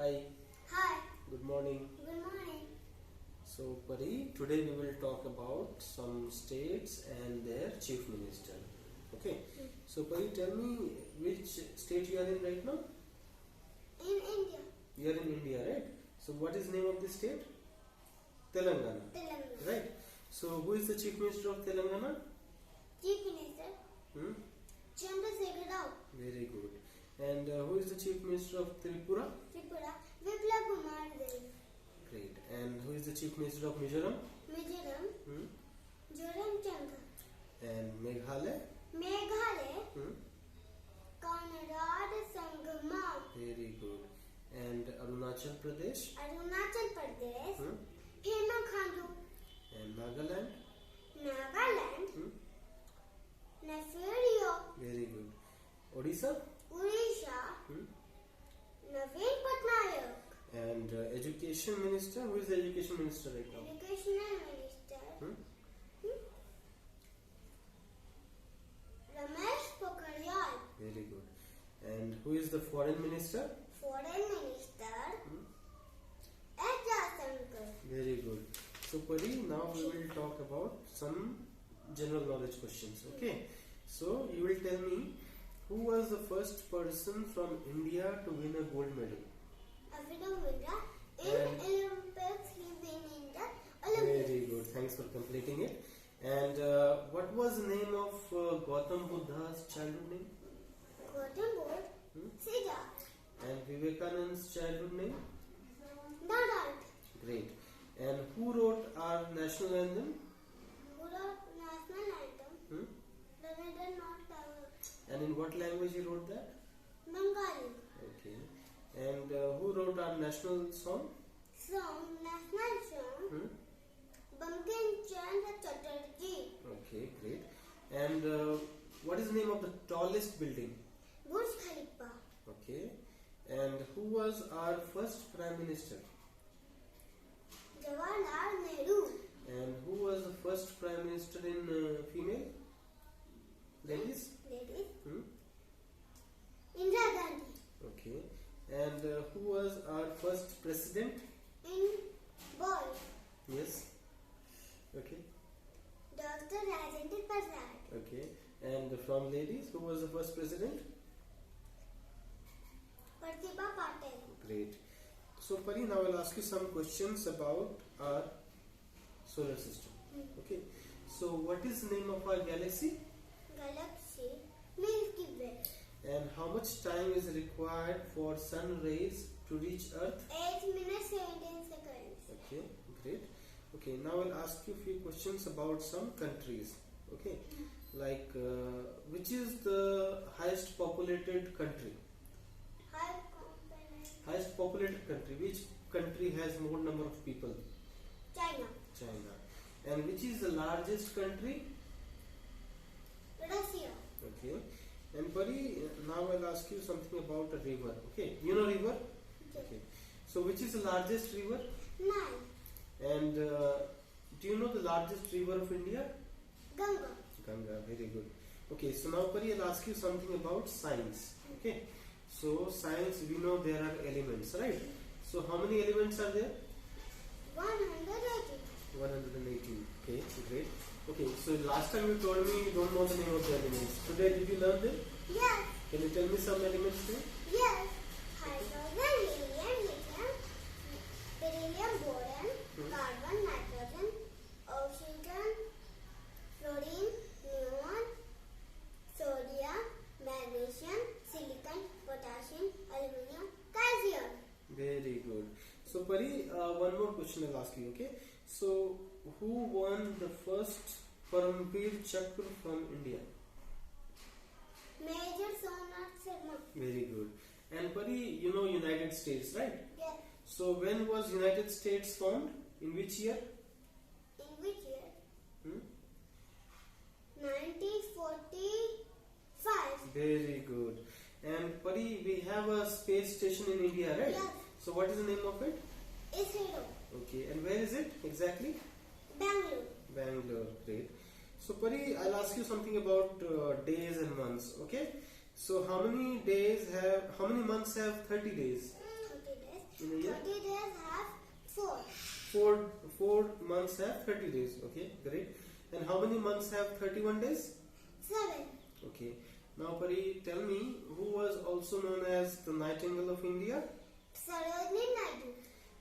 Hi, Hi, good morning. good morning. So, Pari, today we will talk about some states and their chief minister. Okay. So, Pari, tell me which state you are in right now? In India, You are in India, right? So, what is the name of the state? Telangana, Telangana. right? So, who is the chief minister of Telangana? Chief Minister Hmm? Chandrasekhar Rao. Very good. And who is the chief minister of Tripura? Tripura Biplab Kumar Dev. Great. And who is the chief minister of Mizoram? Mizoram Hmm? Zoram Changa. And Meghalaya? Meghalaya Hmm? Conrad Sangma. Very good. And Arunachal Pradesh? Arunachal Pradesh Hmm? Pema Khandu. And Nagaland? Nagaland Hmm? Nefario. Very good. Odisha? Odisha Hmm? Naveen Patnaik. And education minister? Who is the education minister right now? Educational Minister Hmm? Ramesh Pokhriyal. Very good. And who is the foreign minister? Foreign Minister Hmm? S. Jaishankar. Very good. So Pari, now we will talk about some general knowledge questions. Okay. So you will tell me who was the first person from India to win a gold medal? Abhinav Mundra. In And- Olympics, he won in the Olympics. Very good. Thanks for completing it. And what was the name of Gautam Buddha's childhood name? Golden Board. Hmm? Siddharth. And Vivekananda's childhood name? Nadant. Great. And who wrote our national anthem? Who wrote national anthem? Hmm? Rabindranath Tagore. And in what language he wrote that? Bengali. Okay. And who wrote our national song? Song, national song. Hmm? Bankim Chandra Chatterjee. Okay, great. And what is the name of the tallest building? Burj Khalifa. Okay. And who was our first prime minister? Jawaharlal Nehru. And who was the first prime minister in female? Ladies? Ladies. Hmm? Indira Gandhi. Okay. And who was our first president? In boys. Yes. Okay. Dr. Rajendra Prasad. Okay. And from ladies, who was the first president? Pratibha Patel. Great. So, Pari, now I'll ask you some questions about our solar system. Okay. So, what is the name of our galaxy? Galaxy Milky Way. And how much time is required for sun rays to reach Earth? 8 minutes 17 seconds. Okay, great. Okay, now I'll ask you a few questions about some countries. Okay, like which is the highest populated country? High component. Highest populated country. Which country has more number of people? China. China. And which is the largest country? Russia. Okay. And Pari, now I'll ask you something about a river. Okay, you know river? Okay. So which is the largest river? Nile. And do you know the largest river of India? Ganga. Ganga, very good. Okay, so now Pari, I'll ask you something about science. Okay, so science, we know there are elements, right? So how many elements are there? 180. 118. Okay, great. Okay, so last time you told me you don't know the name of the elements. Today did you learn them? Yes. Can you tell me some elements there? Yes. Hydrogen, helium, lithium, beryllium, boron, carbon, nitrogen, oxygen, fluorine, neon, sodium, magnesium, silicon, potassium, aluminum, calcium. Very good. So Pari, one more question I'll ask you, okay? So who won the first Paramveer Chakra from India? Major Somnath Sharma. Very good. And Pari, you know United States, right? Yes. So when was United States formed? In which year? In which year? Hmm? 1945. Very good. And Pari, we have a space station in India, right? Yes. So what is the name of it? ISRO. Okay. And where is it exactly? Bangalore. Bangalore. Great. So Pari, I'll ask you something about days and months. Okay. So how many months have 30 days? 30 days. in a year? 30 days have 4. Four months have 30 days. Okay, great. And how many months have 31 days? 7. Okay. Now, Pari, tell me who was also known as the Nightingale of India? Sarojini Naidu.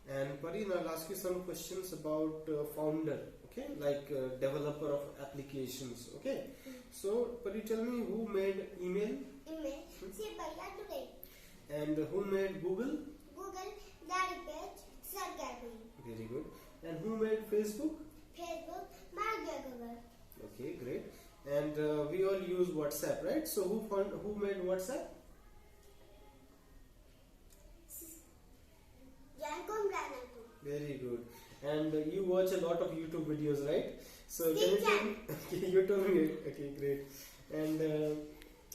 And Pari, now I'll ask you some questions about founder. Okay, like developer of applications. Okay. So, Pari, tell me who made email Email. See Bhaiya today. and who made Google? Google. Larry Page. Sergey. Very good. And who made Facebook? Facebook. Mark Zuckerberg. Okay, great. And we all use WhatsApp, right? So who made WhatsApp? Jankom Ranatu. Very good. And you watch a lot of YouTube videos, right? So can you Steve tell me? Okay, you told me. Okay, great. And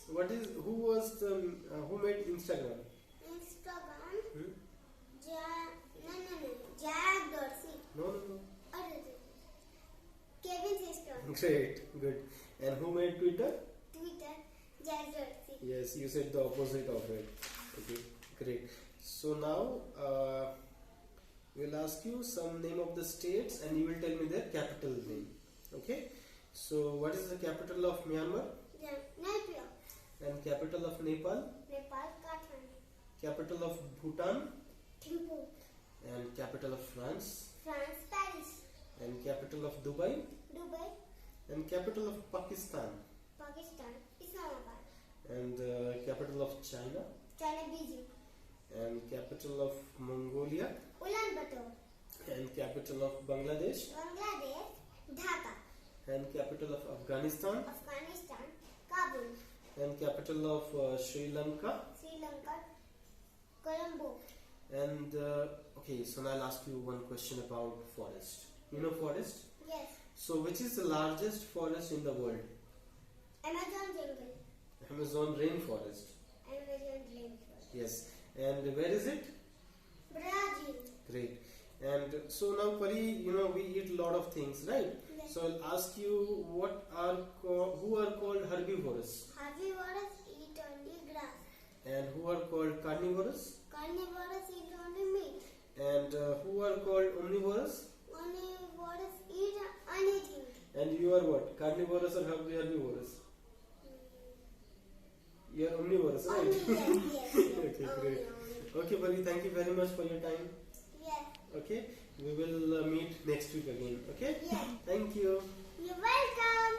who made Instagram? Instagram. Hmm? No. Jack Dorsey. No. Or is it? Kevin System. Great, good. And who made Twitter? Twitter. Jack Dorsey. Yes, you said the opposite of it. Okay, great. So now we'll ask you some name of the states and you will tell me their capital name. Okay. So what is the capital of Myanmar? Nepal. And capital of Nepal? Nepal. Kathmandu. Capital of Bhutan? Thimphu. And capital of France? France. Paris. And capital of Dubai? Dubai. And capital of Pakistan? Pakistan. Islamabad. And capital of China? China. Beijing. And capital of Mongolia? Ulaanbaatar. And capital of Bangladesh? Bangladesh. Dhaka. And capital of Afghanistan? Afghanistan. Kabul. And capital of Sri Lanka? Sri Lanka. Colombo. And okay, so now I'll ask you one question about forest. You know forest? Yes. So which is the largest forest in the world? Amazon jungle. Amazon rainforest. Amazon rainforest. Yes. And where is it? Brazil. Great. And so now, Pari, we eat a lot of things, right? Yes. So I'll ask you who are called herbivores Herbivores eat only grass. and who are called carnivorous Carnivores eat only meat. and who are called omnivorous. Omnivores eat anything. And you are what? Carnivorous or herbivores? You are omnivorous, right? Only yes. Okay, great. Only. Okay, Pari, thank you very much for your time. Yes. Okay, we will meet next week again. Okay? Yes. Thank you. You're welcome.